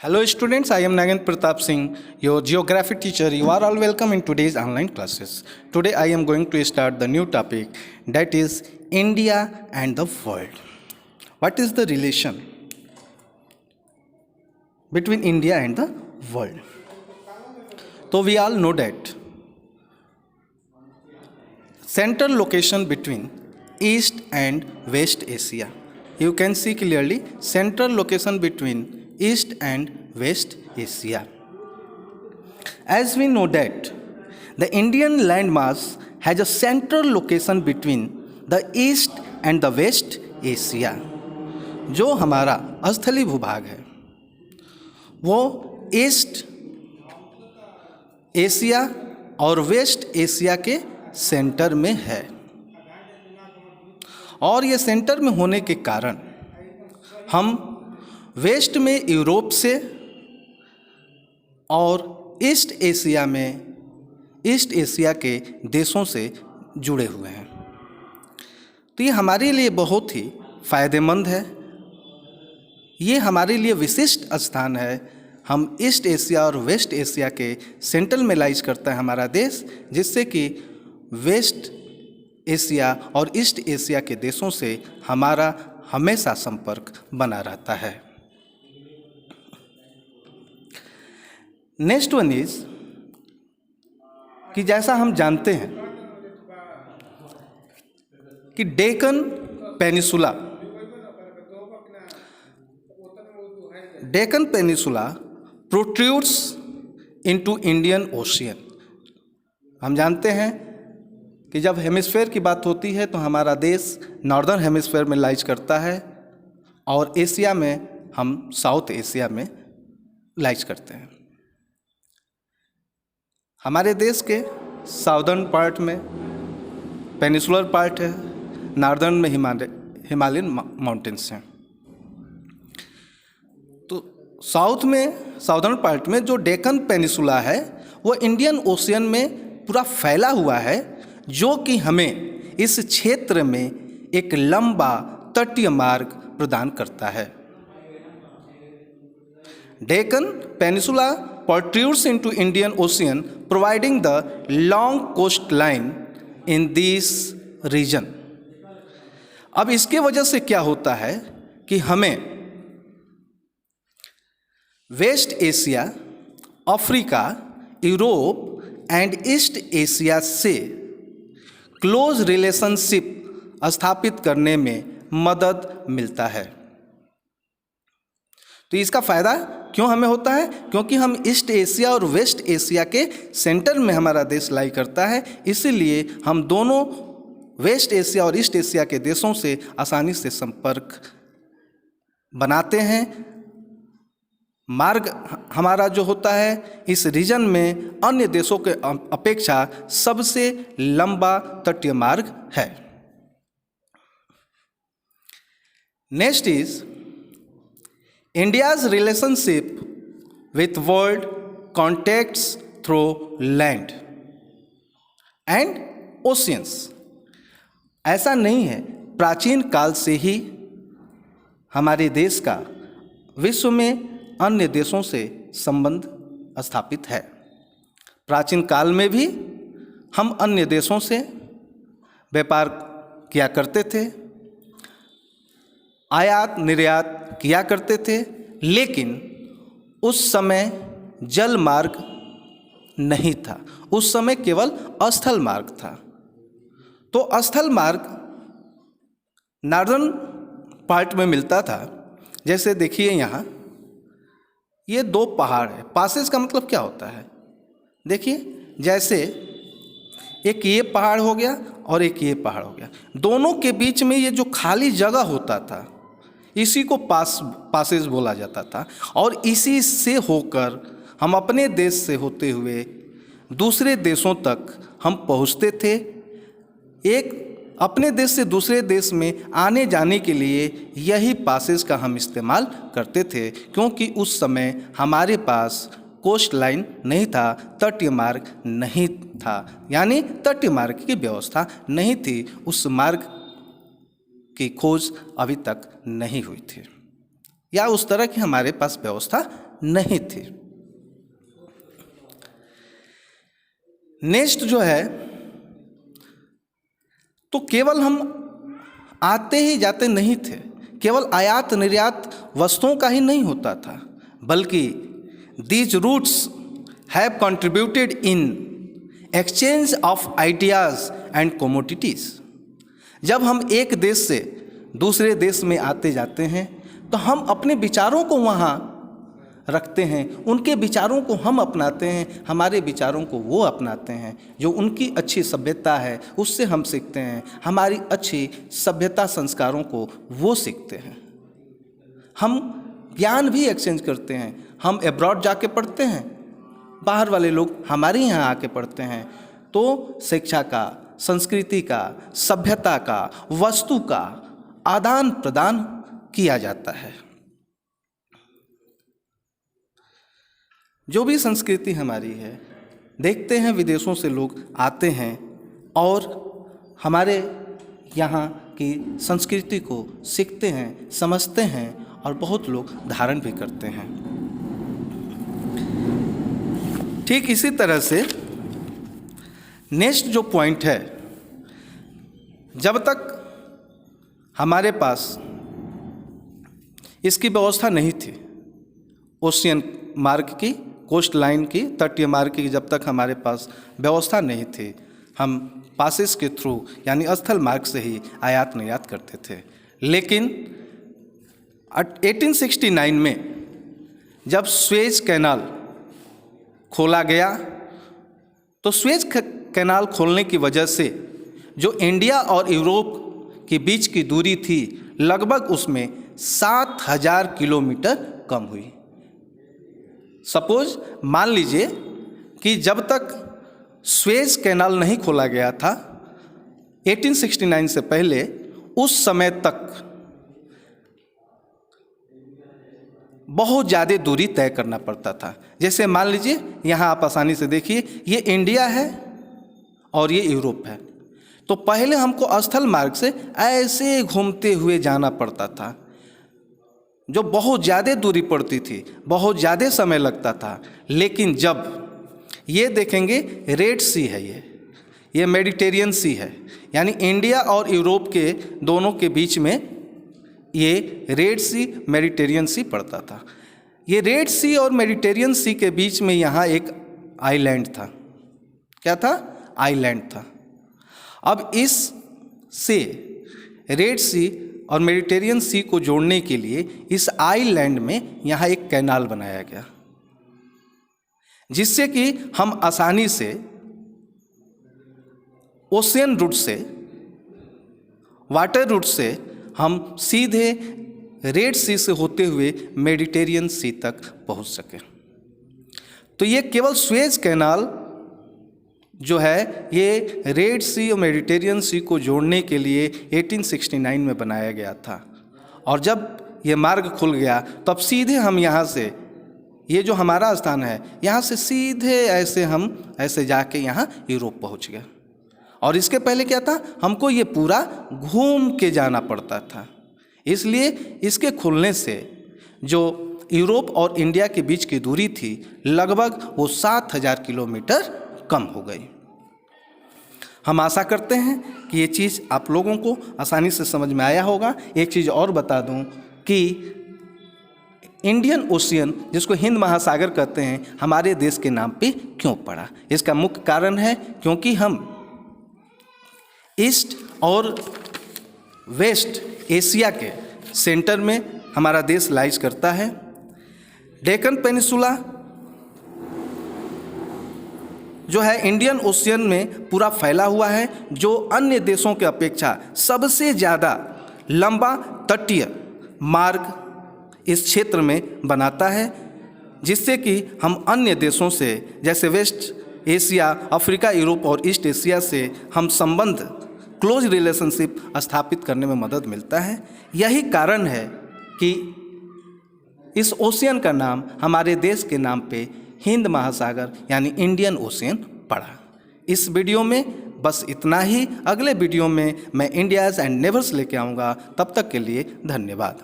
Hello students, I am Nagin Pratap Singh, your geography teacher. You are all welcome in today's online classes. Today I am going to start the new topic, that is India and the world. What is the relation between India and the world? So we all know that central location between East and West Asia. You can see clearly central location between East and West Asia. As we know that the Indian landmass has a central location between the East and the West Asia. जो हमारा स्थलीय भूभाग है वो east Asia और waste Asia के centre में है, और ये सेंटर में होने के कारण हम वेस्ट में यूरोप से और ईस्ट एशिया में ईस्ट एशिया के देशों से जुड़े हुए हैं। तो ये हमारे लिए बहुत ही फ़ायदेमंद है, ये हमारे लिए विशिष्ट स्थान है। हम ईस्ट एशिया और वेस्ट एशिया के सेंट्रल में लाइज करता है हमारा देश, जिससे कि वेस्ट एशिया और ईस्ट एशिया के देशों से हमारा हमेशा संपर्क बना रहता है। नेक्स्ट वन इज कि जैसा हम जानते हैं कि Deccan peninsula protrudes into Indian ocean. हम जानते हैं कि जब हेमिस्फेयर की बात होती है तो हमारा देश नॉर्दर्न हेमिस्फेयर में लाइज करता है और एशिया में हम साउथ एशिया में लाइज करते हैं। हमारे देश के साउदर्न पार्ट में पेनिसुलर पार्ट है, नॉर्दर्न में हिमालयन माउंटेन्स हैं। तो साउदर्न पार्ट में जो डेक्कन पेनिसुला है वो इंडियन ओशियन में पूरा फैला हुआ है, जो कि हमें इस क्षेत्र में एक लंबा तटीय मार्ग प्रदान करता है। Deccan peninsula protrudes into Indian Ocean, providing the long coastline in this region. अब इसके वजह से क्या होता है कि हमें West Asia, Africa, Europe and East Asia से क्लोज रिलेशनशिप स्थापित करने में मदद मिलता है। तो इसका फ़ायदा क्यों हमें होता है? क्योंकि हम ईस्ट एशिया और वेस्ट एशिया के सेंटर में हमारा देश लाई करता है, इसीलिए हम दोनों वेस्ट एशिया और ईस्ट एशिया के देशों से आसानी से संपर्क बनाते हैं। मार्ग हमारा जो होता है इस रीजन में अन्य देशों के अपेक्षा सबसे लंबा तटीय मार्ग है। Next is India's relationship with world contacts through land and oceans. ऐसा नहीं है, प्राचीन काल से ही हमारे देश का विश्व में अन्य देशों से संबंध स्थापित है। प्राचीन काल में भी हम अन्य देशों से व्यापार किया करते थे, आयात निर्यात किया करते थे, लेकिन उस समय जल मार्ग नहीं था, उस समय केवल स्थल मार्ग था। तो स्थल मार्ग नॉर्दर्न पार्ट में मिलता था। जैसे देखिए यहाँ ये दो पहाड़ है, पासेज का मतलब क्या होता है? देखिए जैसे एक ये पहाड़ हो गया और एक ये पहाड़ हो गया, दोनों के बीच में ये जो खाली जगह होता था इसी को पासेज बोला जाता था, और इसी से होकर हम अपने देश से होते हुए दूसरे देशों तक हम पहुंचते थे। एक अपने देश से दूसरे देश में आने जाने के लिए यही पासेज का हम इस्तेमाल करते थे, क्योंकि उस समय हमारे पास कोस्ट लाइन नहीं था, तटीय मार्ग नहीं था, यानी तटीय मार्ग की व्यवस्था नहीं थी। उस मार्ग की खोज अभी तक नहीं हुई थी, या उस तरह की हमारे पास व्यवस्था नहीं थी। नेक्स्ट जो है, तो केवल हम आते ही जाते नहीं थे, केवल आयात निर्यात वस्तुओं का ही नहीं होता था, बल्कि these routes have contributed in exchange of ideas and commodities. जब हम एक देश से दूसरे देश में आते जाते हैं तो हम अपने विचारों को वहाँ रखते हैं, उनके विचारों को हम अपनाते हैं, हमारे विचारों को वो अपनाते हैं। जो उनकी अच्छी सभ्यता है उससे हम सीखते हैं, हमारी अच्छी सभ्यता संस्कारों को वो सीखते हैं। हम ज्ञान भी एक्सचेंज करते हैं, हम एब्रॉड जाके पढ़ते हैं, बाहर वाले लोग हमारे यहाँ आके पढ़ते हैं, तो शिक्षा का, संस्कृति का, सभ्यता का, वस्तु का आदान प्रदान किया जाता है। जो भी संस्कृति हमारी है, देखते हैं विदेशों से लोग आते हैं और हमारे यहाँ की संस्कृति को सीखते हैं, समझते हैं और बहुत लोग धारण भी करते हैं। ठीक इसी तरह से नेक्स्ट जो पॉइंट है, जब तक हमारे पास इसकी व्यवस्था नहीं थी, ओशियन मार्ग की, कोस्ट लाइन की, तटीय मार्ग की जब तक हमारे पास व्यवस्था नहीं थी, हम पासेस के थ्रू यानी स्थल मार्ग से ही आयात निर्यात करते थे। लेकिन 1869 में जब स्वेज कैनाल खोला गया, तो स्वेज कैनाल खोलने की वजह से जो इंडिया और यूरोप के बीच की दूरी थी, लगभग उसमें 7000 किलोमीटर कम हुई। सपोज मान लीजिए कि जब तक स्वेज कैनाल नहीं खोला गया था 1869 से पहले, उस समय तक बहुत ज़्यादा दूरी तय करना पड़ता था। जैसे मान लीजिए यहाँ आप आसानी से देखिए, ये इंडिया है और ये यूरोप है, तो पहले हमको स्थल मार्ग से ऐसे घूमते हुए जाना पड़ता था, जो बहुत ज़्यादा दूरी पड़ती थी, बहुत ज़्यादा समय लगता था। लेकिन जब ये देखेंगे, रेड सी है, ये मेडिटेरियन सी है, यानी इंडिया और यूरोप के दोनों के बीच में ये रेड सी, मेडिटेरियन सी पड़ता था। ये रेड सी और मेडिटेरियन सी के बीच में यहाँ एक आइलैंड था। क्या था? आइलैंड था। अब इस से रेड सी और मेडिटेरियन सी को जोड़ने के लिए इस आइलैंड में यहाँ एक कैनाल बनाया गया, जिससे कि हम आसानी से ओशियन रूट से, वाटर रूट से हम सीधे रेड सी से होते हुए मेडिटेरियन सी तक पहुंच सके। तो ये केवल स्वेज कैनाल जो है, ये रेड सी और मेडिटेरियन सी को जोड़ने के लिए 1869 में बनाया गया था। और जब ये मार्ग खुल गया, तब सीधे हम यहाँ से, ये जो हमारा स्थान है, यहाँ से सीधे ऐसे हम ऐसे जाके यहाँ यूरोप पहुँच गए। और इसके पहले क्या था, हमको ये पूरा घूम के जाना पड़ता था। इसलिए इसके खुलने से जो यूरोप और इंडिया के बीच की दूरी थी, लगभग वो 7000 किलोमीटर कम हो गई। हम आशा करते हैं कि ये चीज़ आप लोगों को आसानी से समझ में आया होगा। एक चीज़ और बता दूं कि इंडियन ओशियन, जिसको हिंद महासागर कहते हैं, हमारे देश के नाम पे क्यों पड़ा। इसका मुख्य कारण है क्योंकि हम ईस्ट और वेस्ट एशिया के सेंटर में हमारा देश लाइज करता है। डेक्कन पेनिनसुला जो है इंडियन ओशियन में पूरा फैला हुआ है, जो अन्य देशों के अपेक्षा सबसे ज़्यादा लंबा तटीय मार्ग इस क्षेत्र में बनाता है, जिससे कि हम अन्य देशों से, जैसे वेस्ट एशिया, अफ्रीका, यूरोप और ईस्ट एशिया से हम संबंध, क्लोज रिलेशनशिप स्थापित करने में मदद मिलता है। यही कारण है कि इस ओशियन का नाम हमारे देश के नाम पे हिंद महासागर यानी इंडियन ओशियन पड़ा। इस वीडियो में बस इतना ही। अगले वीडियो में मैं इंडियाज़ एंड नेवर्स लेके आऊँगा। तब तक के लिए धन्यवाद।